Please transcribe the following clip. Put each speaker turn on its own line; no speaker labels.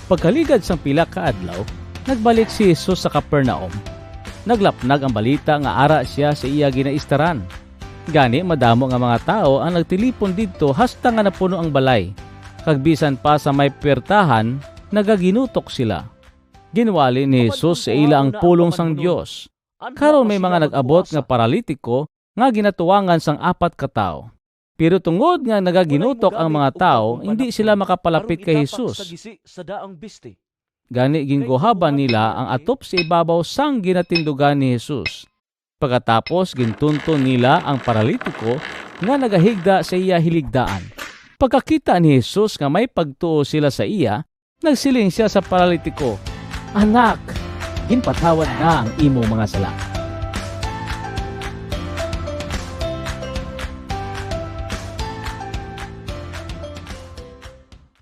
Pagkaligad sang pila ka adlaw, nagbalik si Jesus sa Capernaum. Naglapnag ang balita nga ara siya sa iya ginaistaran. Gani madamo nga mga tao ang nagtilipon didto hasta nga napuno ang balay. Kag bisan pa sa may puwertahan, nagaginutok sila. Ginwali ni Jesus sa ila ang pulong sang Dios. Karon may mga nag-abot nga paralitiko nga ginatuwangan sang 4 ka tawo. Pero tungod nga nagaginutok ang mga tao, hindi sila makapalapit kay Jesus. Gani ginguhaban nila ang atop sa ibabaw sang ginatindugan ni Jesus. Pagkatapos gintunton nila ang paralitiko nga nagahigda sa iya hiligdaan. Pagkakita ni Jesus nga may pagtuo sila sa iya, nagsiling siya sa paralitiko, "Anak, ginpatawad na ang imong mga sala."